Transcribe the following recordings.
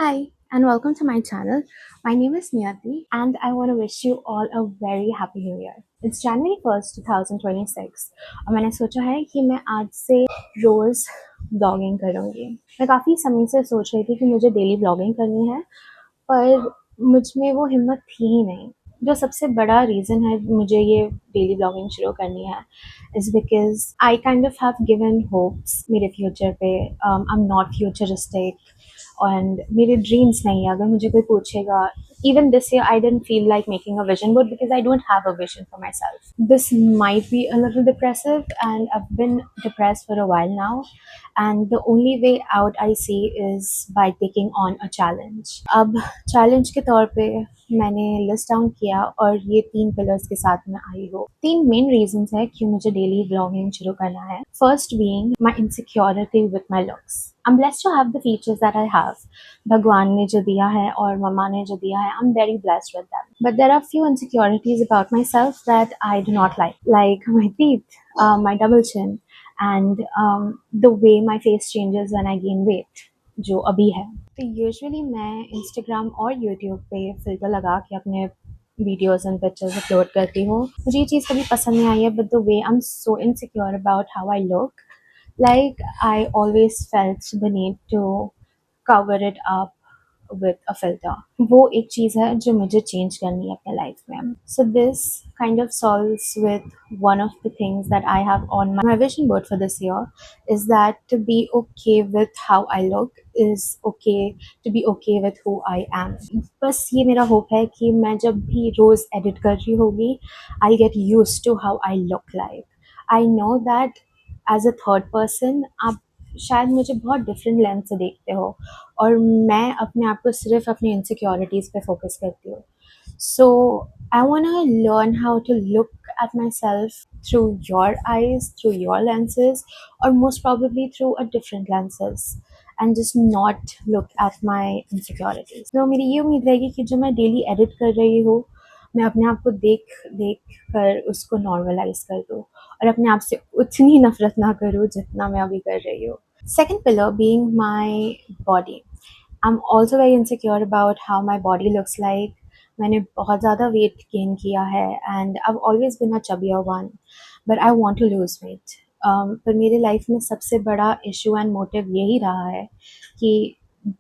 Hi, and welcome to my channel. My name is Niyati, and I want to wish you all a very happy new year. It's January 1st, 2026, और मैंने सोचा है कि मैं आज से रोज़ blogging करूँगी। मैं काफ़ी समय से सोच रही थी कि मुझे डेली ब्लॉगिंग करनी है, पर मुझ में वो हिम्मत थी ही नहीं। जो सबसे बड़ा रीज़न है मुझे ये डेली ब्लॉगिंग शुरू करनी है is because I kind of have given hopes मेरे फ्यूचर पे। I am not futuristic and मेरे ड्रीम्स नहीं है। अगर मुझे कोई पूछेगा, even this year I didn't feel like making a vision board because I don't have a vision for myself. This might be a little depressive, and I've been depressed for a while now, and the only way out I see is by taking on a challenge. अब challenge के तौर पे मैंने list down किया और ये 3 pillars के साथ मैं आई हूँ। 3 मेन रीजंस है कि मुझे डेली ब्लॉगिंग शुरू करना है। First being my insecurity with my looks. I am blessed to have the features that I have. भगवान ने जो दिया है और मम्मा ने जो दिया है, I am very blessed with them. But there are few insecurities about myself that I do not like my teeth, my double chin and the way my face changes when I gain weight, जो अभी है। तो usually मैं Instagram और YouTube पे filter लगा के अपने वीडियोज़ एंड पिक्चर्स अपलोड करती हूँ। मुझे ये चीज़ कभी पसंद नहीं आई है, but the way I am so insecure about how I look, like I always felt the need to cover it up with a filter. वो एक चीज़ है जो मुझे चेंज करनी है अपने लाइफ में. So this kind of solves with one of the things that I have on my vision board for this year, is that to be okay with how I look is okay, to be okay with who I am. बस ये मेरा hope है कि मैं जब भी रोज़ edit कर रही होगी, I'll get used to how I look like. I know that as a third person आप शायद मुझे बहुत डिफरेंट लेंस से देखते हो, और मैं अपने आप को सिर्फ अपनी इनसिक्योरिटीज़ पे फोकस करती हूँ. So I want to learn how to look at myself through your eyes, through your lenses, or most probably through a different lenses, and just not look at my insecurities. तो मेरी ये उम्मीद रहेगी कि जो मैं डेली एडिट कर रही हूँ, मैं अपने आप को देख देख कर उसको नॉर्मलाइज कर दूँ और अपने आप से उतनी नफरत ना करूँ जितना मैं अभी कर रही हूँ. Second pillar being my body. I'm also very insecure about how my body looks like. मैंने बहुत ज़्यादा वेट गेन किया है, and I've always been a chubbier one, but I want to lose weight. पर मेरे लाइफ में सबसे बड़ा इशू एंड मोटिव यही रहा है कि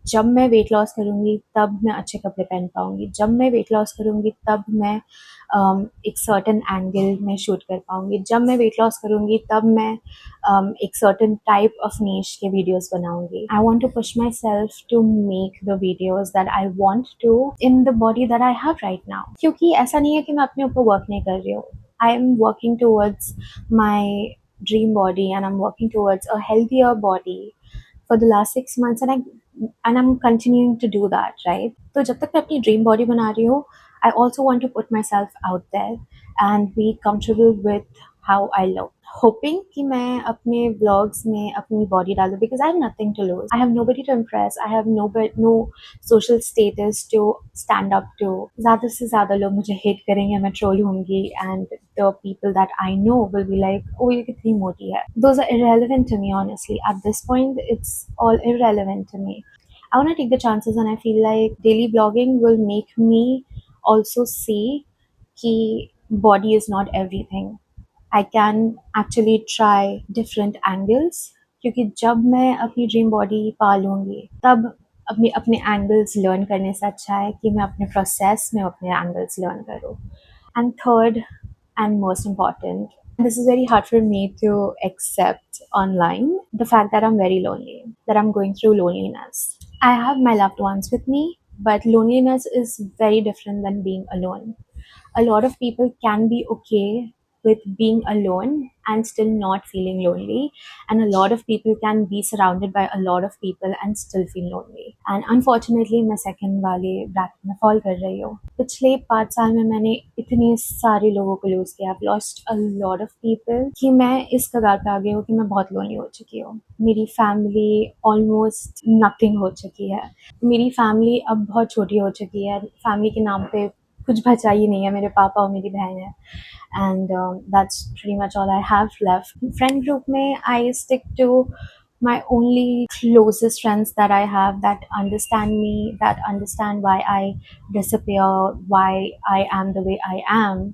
जब मैं वेट लॉस करूँगी तब मैं अच्छे कपड़े पहन पाऊँगी, जब मैं वेट लॉस करूँगी तब मैं एक सर्टेन एंगल में शूट कर पाऊँगी, जब मैं वेट लॉस करूँगी तब मैं एक सर्टेन टाइप ऑफ नीश के वीडियोस बनाऊँगी. I want to push myself to make the videos that I want to in the body that I have right now. क्योंकि ऐसा नहीं है कि मैं अपने ऊपर वर्क नहीं कर रही हूँ. I am working towards my dream body, and I'm working towards a healthier body for the last 6 months, and I'm continuing to do that, right? तो जब तक मैं अपनी ड्रीम बॉडी बना रही हूँ, I also want to put myself out there and be comfortable with how I look, hoping कि मैं अपने vlogs में अपनी body डाल दूँ, because I have nothing to lose. I have nobody to impress. I have no social status to stand up to. ज़्यादा से ज़्यादा लोग मुझे hate करेंगे, मैं troll होंगी, and the people that I know will be like, oh, ये कितनी मोटी है. Those are irrelevant to me, honestly. At this point, it's all irrelevant to me. I want to take the chances, and I feel like daily blogging will make me also see कि body is not everything. I can actually try different angles, क्योंकि जब मैं अपनी dream body पा लूँगी तब अपने अपने एंगल्स लर्न करने से अच्छा है कि मैं अपने प्रोसेस में अपने एंगल्स लर्न करूँ. And third and most important, this is very hard for me to accept online, the fact that I'm very lonely, that I'm going through loneliness. I have my loved ones with me, but loneliness is very different than being alone. A lot of people can be okay with being alone and still not feeling lonely, and a lot of people can be surrounded by a lot of people and still feel lonely. And unfortunately मैं second वाले bracket में fall कर रही हूँ. पिछले 5 साल में मैंने इतने सारे लोगों को lose किया. I've lost a lot of people कि मैं इस कगार पे आ गई हूँ कि मैं बहुत lonely हो चुकी हूँ. मेरी family almost nothing हो चुकी है. मेरी family अब बहुत छोटी हो चुकी है. family के नाम पे कुछ बचा ही नहीं है. मेरे पापा और मेरी बहन है, and that's pretty much all I have left. Friend group में I stick to my only closest friends that I have that understand me, that understand why I disappear, why I am the way I am.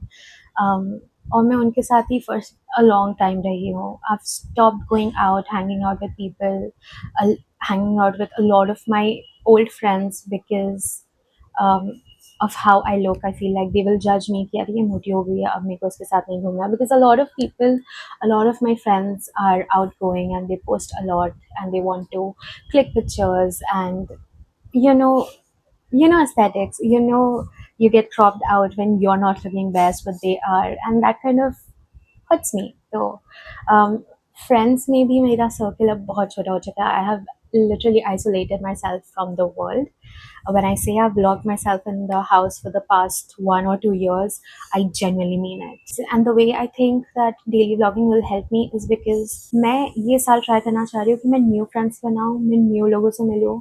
um, और मैं उनके साथ ही for a long time रही हूँ. I've stopped going out, hanging out with people, hanging out with a lot of my old friends because um, of how I look. I feel like they will judge me कि अरे ये मोटी हो गई है अब मेरे को उसके साथ नहीं घूमना, because a lot of people, a lot of my friends are outgoing and they post a lot and they want to click pictures and you know aesthetics, you get cropped out when you're not looking best but they are, and that kind of hurts me. So friends में भी मेरा circle अब बहुत छोटा हो चुका है. I have literally isolated myself from the world. When I say I've locked myself in the house for the past 1 or 2 years, I genuinely mean it. And the way I think that daily vlogging will help me is because मैं ये साल try करना चाह रही हूँ कि मैं new friends बनाऊँ, मैं new लोगों से मिलूँ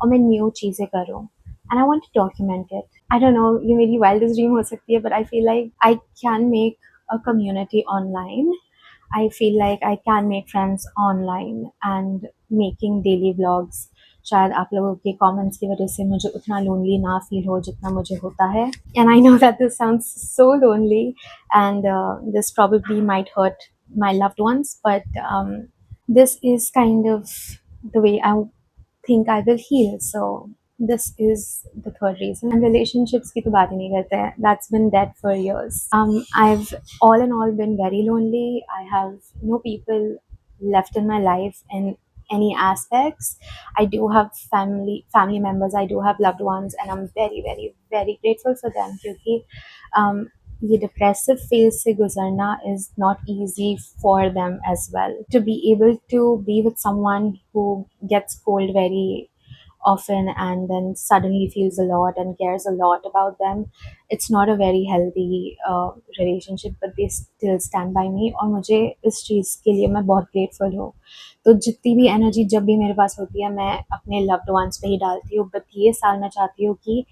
और मैं new चीज़ें करूँ. And I want to document it. I don't know, ये मेरी wildest dream हो सकती है, but I feel like I can make a community online. I feel like I can make friends online and making daily vlogs. शायद आप लोगों के comments की वजह से मुझे उतना लोनली ना फील हो जितना मुझे होता है. And I know that this sounds so lonely and this probably might hurt my loved ones, but this is kind of the way I think I will heal. So this is the third reason. And relationships की तो बात ही नहीं करते हैं. That's been dead for years. I've all in all been very lonely. I have no people left in my life in any aspects. I do have family members. I do have loved ones, and I'm very very very grateful for them क्योंकि ये depressive phase से गुजरना is not easy for them as well. To be able to be with someone who gets cold very often and then suddenly feels a lot and cares a lot about them, it's not a very healthy relationship, but they still stand by me और मुझे इस चीज़ के लिए मैं बहुत grateful हूँ. तो जितनी भी एनर्जी जब भी मेरे पास होती है मैं अपने loved ones पे ही डालती हूँ. बट ये साल मैं चाहती हूँ कि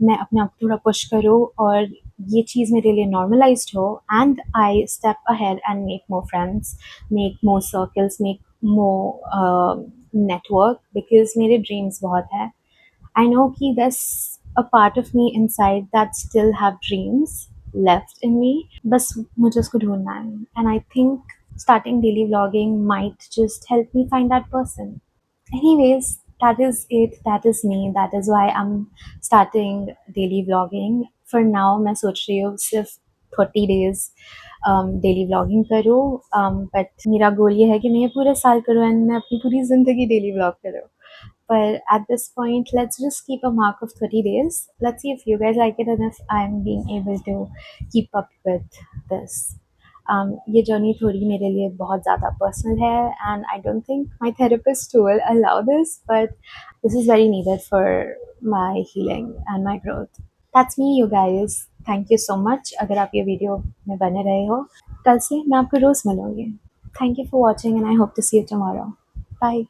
मैं अपने आप को थोड़ा पुश करूँ और ये चीज़ मेरे लिए नॉर्मलाइज्ड हो, and I step ahead and make more friends, make more circles, make more network, because मेरे ड्रीम्स बहुत है. आई नो कि दस a part of me inside that still have dreams left in me, बस मुझे उसको ढूंढना है. And I think starting daily vlogging might just help me find that person. Anyways, that is it. That is me. That is why I'm starting daily vlogging. For now, मैं सोच रही हूँ सिर्फ 30 days डेली व्लॉगिंग करूँ, but मेरा गोल ये है कि मैं ये पूरे साल करूँ एंड मैं अपनी पूरी ज़िंदगी डेली व्लॉग करूँ. But at this point, let's just keep a mark of 30 days. Let's see if you guys like it and if I'm being able to keep up with this. ये journey थोड़ी मेरे लिए बहुत ज़्यादा personal है and I don't think my therapist will allow this, but this is very needed for my healing and my growth. That's me you guys. Thank you so much अगर आप ये वीडियो में बने रहे हो. कल से मैं आपको रोज़ मिलूँगी. Thank you for watching and I hope to see you tomorrow. Bye.